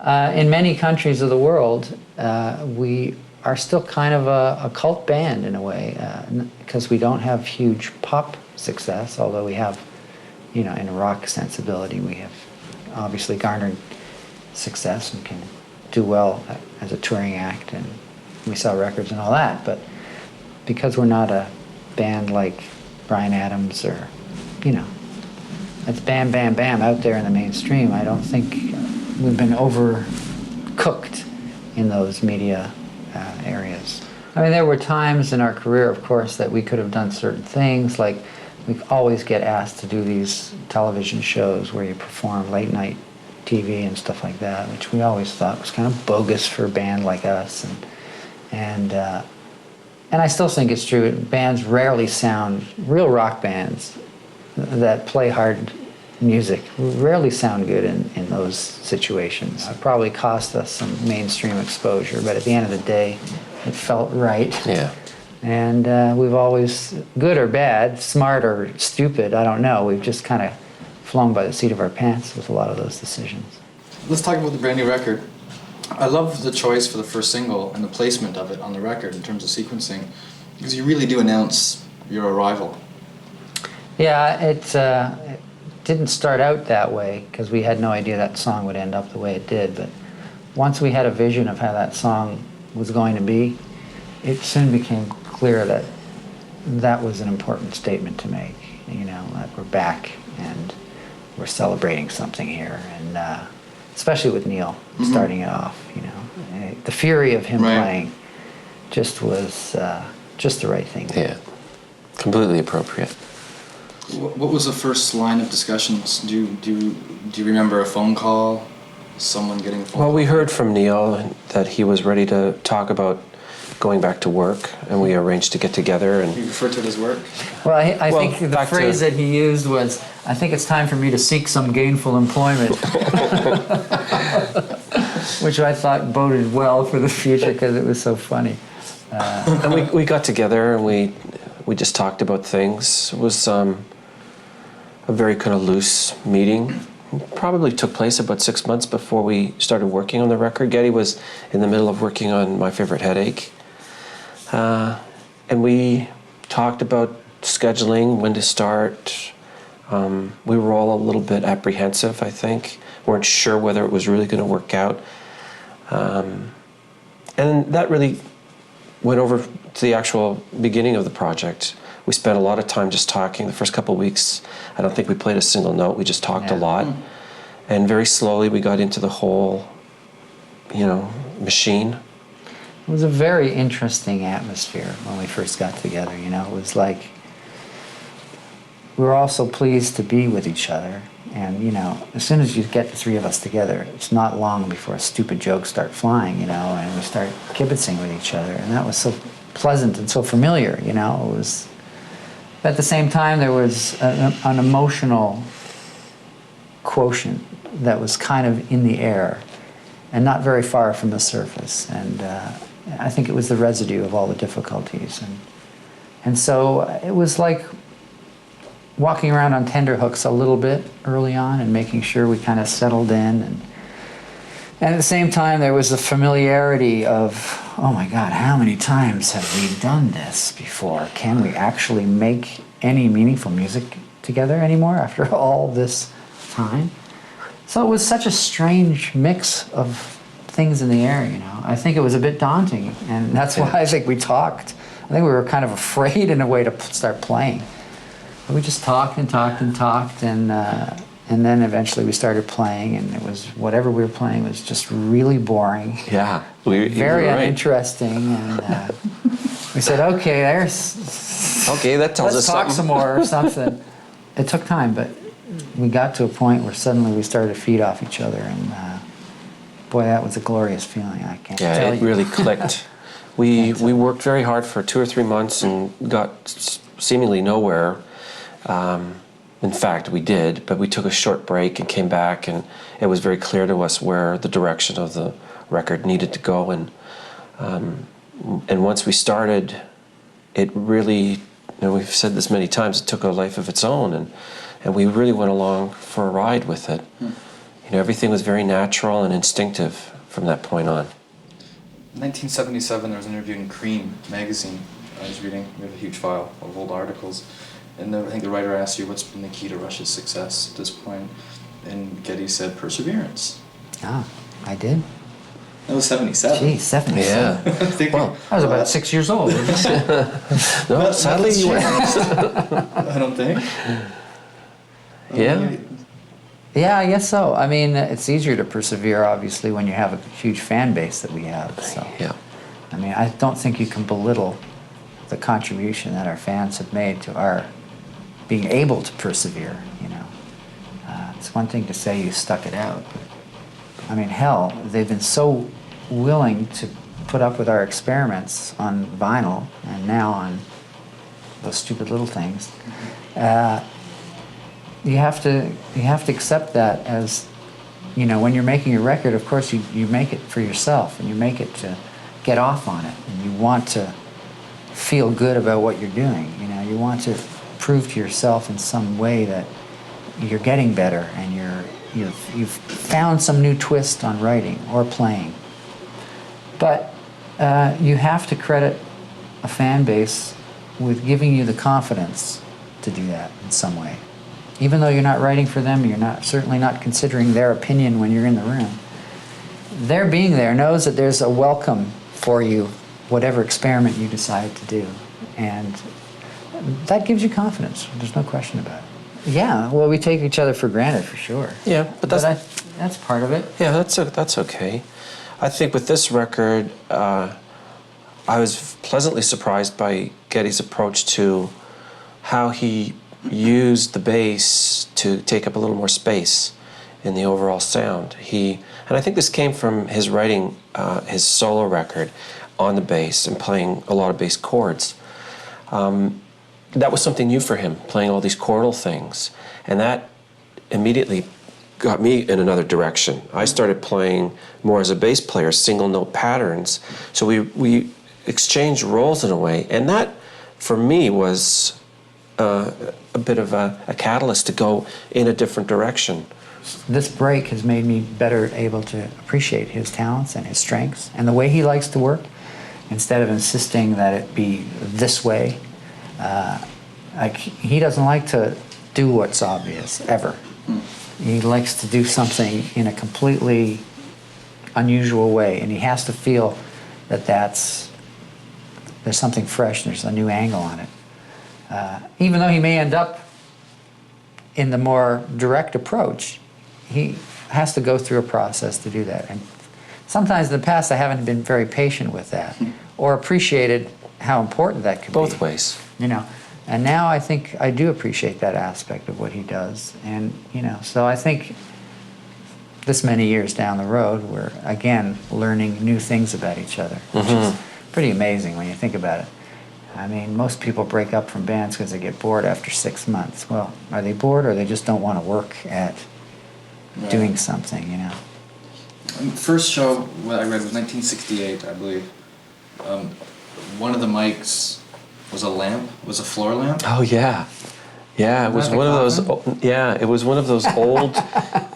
In many countries of the world, we are still kind of a cult band in a way, because we don't have huge pop success, although we have, in a rock sensibility, we have obviously garnered success and can do well as a touring act, and we sell records and all that. But because we're not a band like Bryan Adams or, it's bam, bam, bam out there in the mainstream, I don't think we've been overcooked in those media areas. I mean, there were times in our career, of course, that we could have done certain things, like we always get asked to do these television shows where you perform late night TV and stuff like that, which we always thought was kind of bogus for a band like us. And I still think it's true. Bands rarely sound, real rock bands that play hard music rarely sound good in those situations. It probably cost us some mainstream exposure, but at the end of the day, it felt right. Yeah. And we've always, good or bad, smart or stupid, I don't know, we've just kind of flown by the seat of our pants with a lot of those decisions. Let's talk about the brand new record. I love the choice for the first single and the placement of it on the record in terms of sequencing, because you really do announce your arrival. Yeah, it didn't start out that way because we had no idea that song would end up the way it did, but once we had a vision of how that song was going to be, it soon became clear that that was an important statement to make, that we're back and we're celebrating something here, and especially with Neil starting it off, the fury of him playing just was just the right thing. Yeah, completely appropriate. What was the first line of discussions? Do you remember a phone call? Someone getting a phone call? Well, we heard from Neil that he was ready to talk about going back to work, and we arranged to get together. And you referred to it as work? Well, I think the phrase that he used was, I think it's time for me to seek some gainful employment. Which I thought boded well for the future because it was so funny. And we got together and we just talked about things. It was a very kind of loose meeting. It probably took place about 6 months before we started working on the record. Getty was in the middle of working on My Favorite Headache. And we talked about scheduling, when to start. We were all a little bit apprehensive, I think. Weren't sure whether it was really going to work out. And that really went over to the actual beginning of the project. We spent a lot of time just talking. The first couple of weeks, I don't think we played a single note. We just talked a lot. And very slowly we got into the whole, machine. It was a very interesting atmosphere when we first got together, It was like we were all so pleased to be with each other. And, as soon as you get the three of us together, it's not long before stupid jokes start flying, and we start kibitzing with each other. And that was so pleasant and so familiar, It was... At the same time, there was an emotional quotient that was kind of in the air and not very far from the surface. And I think it was the residue of all the difficulties. And so it was like walking around on tenterhooks a little bit early on and making sure we kind of settled in. And at the same time, there was the familiarity of, oh my God, how many times have we done this before? Can we actually make any meaningful music together anymore after all this time? So it was such a strange mix of things in the air, I think it was a bit daunting, and that's why I think we talked. I think we were kind of afraid in a way to start playing. But we just talked and talked and talked, and then eventually we started playing, and it was whatever we were playing was just really boring. Yeah, very uninteresting. And we said, "Okay, that tells let's us talk something. some more or something." It took time, but we got to a point where suddenly we started to feed off each other, and boy, that was a glorious feeling. I can't tell you. Yeah, it really clicked. We worked very hard for 2 or 3 months and got seemingly nowhere. In fact, we did, but we took a short break and came back, and it was very clear to us where the direction of the record needed to go. And once we started, it really, we've said this many times, it took a life of its own, and we really went along for a ride with it. You know, everything was very natural and instinctive from that point on. In 1977, there was an interview in Cream magazine I was reading. We have a huge file of old articles. And I think the writer asked you, what's been the key to Rush's success at this point? And Getty said, perseverance. Ah, I did. That was 77. Geez, 77. Yeah. I'm thinking, Well, I was about 6 years old. No, sadly you weren't. I don't think. Yeah. Yeah, I guess so. I mean, it's easier to persevere, obviously, when you have a huge fan base that we have. So, Yeah. I mean, I don't think you can belittle the contribution that our fans have made to our being able to persevere, you know. It's one thing to say you stuck it out. I mean, hell, they've been so willing to put up with our experiments on vinyl and now on those stupid little things. You have to accept that as, you know, when you're making a record, of course you make it for yourself and you make it to get off on it, and you want to feel good about what you're doing. You know, you want to prove to yourself in some way that you're getting better and you've found some new twist on writing or playing. But you have to credit a fan base with giving you the confidence to do that in some way. Even though you're not writing for them, you're certainly not considering their opinion when you're in the room. Their being there knows that there's a welcome for you, whatever experiment you decide to do. And that gives you confidence. There's no question about it. Yeah, well, we take each other for granted, for sure. Yeah, but that's part of it. Yeah, that's okay. I think with this record, I was pleasantly surprised by Getty's approach to how he used the bass to take up a little more space in the overall sound. And I think this came from his writing his solo record on the bass and playing a lot of bass chords. That was something new for him, playing all these chordal things. And that immediately got me in another direction. I started playing more as a bass player, single note patterns. So we exchanged roles in a way. And that, for me, was a bit of a catalyst to go in a different direction. This break has made me better able to appreciate his talents and his strengths and the way he likes to work, instead of insisting that it be this way. Like, he doesn't like to do what's obvious, ever. He likes to do something in a completely unusual way, and he has to feel that there's something fresh, there's a new angle on it. Even though he may end up in the more direct approach, he has to go through a process to do that. And sometimes in the past I haven't been very patient with that or appreciated how important that could be. Both ways. You know, and now I think I do appreciate that aspect of what he does. And, you know, so I think this many years down the road, we're again learning new things about each other, which is pretty amazing when you think about it. I mean, most people break up from bands because they get bored after 6 months. Well, are they bored, or they just don't want to work at doing something, you know? First show what I read was 1968, I believe. One of the mics was a lamp, was a floor lamp. Oh yeah, yeah. It was one of those. Yeah, it was one of those old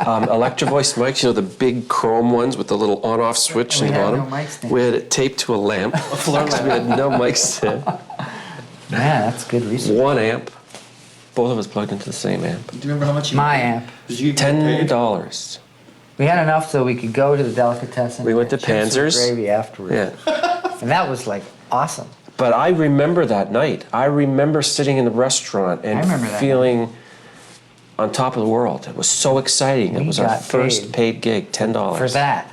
Electro Voice mics. You know, the big chrome ones with the little on-off switch in the bottom. No mic stand. We had it taped to a lamp. A floor lamp. We had no mic stand. Yeah, that's good research. 1 amp. Both of us plugged into the same amp. Do you remember how much you My paid? amp. Did you get paid? $10. We had enough so we could go to the delicatessen. We went to and chips with Panzer's. gravy afterwards. Yeah. And that was like awesome. But I remember that night. I remember sitting in the restaurant I remember and that feeling on top of the world. It was so exciting. It We was our got first paid gig, $10. For that.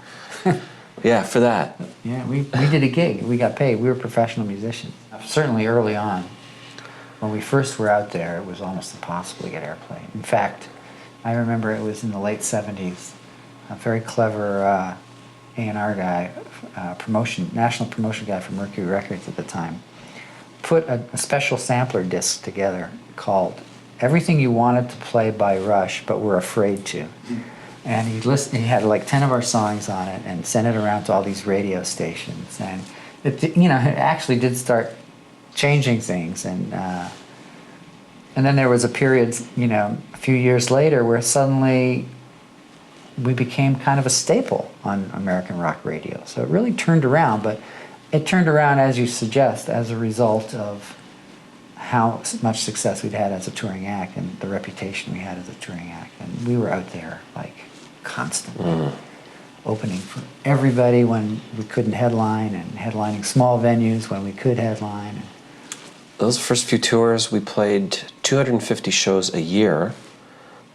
Yeah, for that. Yeah, we did a gig. We got paid. We were professional musicians. Certainly early on, when we first were out there, it was almost impossible to get airplay. In fact, I remember it was in the late 70s. A very clever A&R guy, national promotion guy from Mercury Records at the time, put a special sampler disc together called Everything You Wanted to Play by Rush But Were Afraid to. And he had like 10 of our songs on it and sent it around to all these radio stations. And it, you know, it actually did start changing things. And then there was a period, you know, a few years later where suddenly we became kind of a staple on American rock radio. So it really turned around, but it turned around, as you suggest, as a result of how much success we'd had as a touring act and the reputation we had as a touring act. And we were out there like constantly, opening for everybody when we couldn't headline, and headlining small venues when we could headline. Those first few tours, we played 250 shows a year,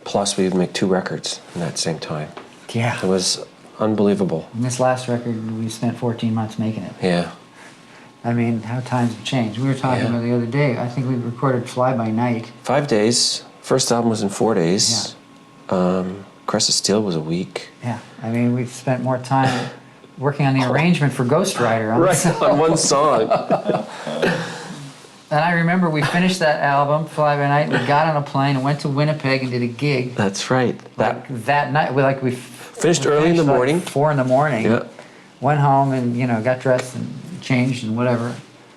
plus we would make 2 records in that same time. Yeah. It was unbelievable. And this last record, we spent 14 months making it. Yeah. I mean, how times have changed. We were talking Yeah. about the other day, I think we recorded Fly By Night. 5 days. First album was in 4 days. Crest of Steel was a week. Yeah, I mean, we've spent more time working on the arrangement for Ghost Rider. On Right, on one song. And I remember we finished that album, Fly By Night, we got on a plane and went to Winnipeg and did a gig. That's right. That night, we Finished early in the morning. 4 in the morning. Yeah. Went home and, got dressed and changed and whatever.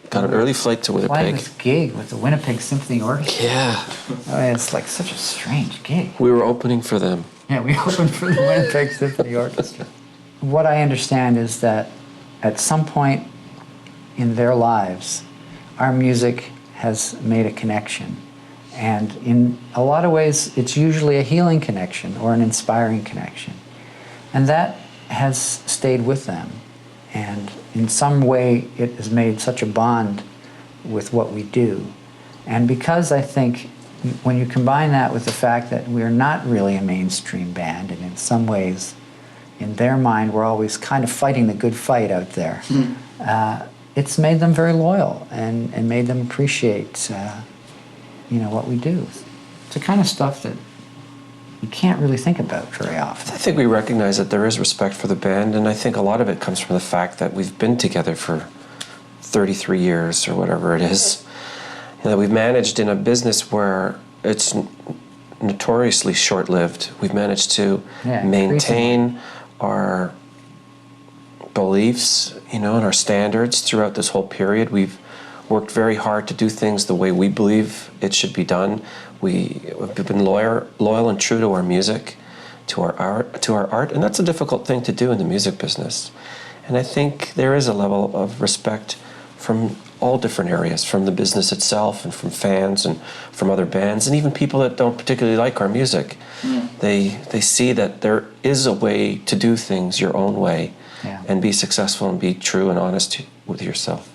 Got an early flight to Playing Winnipeg. this gig with the Winnipeg Symphony Orchestra. Yeah. I mean, it's like such a strange gig. We were opening for them. Yeah, we opened for the Winnipeg Symphony Orchestra. What I understand is that at some point in their lives, our music has made a connection. And in a lot of ways, it's usually a healing connection or an inspiring connection. And that has stayed with them. And in some way, it has made such a bond with what we do. And because I think when you combine that with the fact that we're not really a mainstream band, and in some ways, in their mind, we're always kind of fighting the good fight out there, it's made them very loyal and made them appreciate what we do. It's the kind of stuff that you can't really think about very often. I think we recognize that there is respect for the band, and I think a lot of it comes from the fact that we've been together for 33 years or whatever it is. That we've managed in a business where it's notoriously short-lived. We've managed to maintain our beliefs, and our standards throughout this whole period. We've worked very hard to do things the way we believe it should be done. We've been loyal and true to our music, to our art, and that's a difficult thing to do in the music business. And I think there is a level of respect from all different areas, from the business itself and from fans and from other bands and even people that don't particularly like our music. They see that there is a way to do things your own way and be successful and be true and honest with yourself.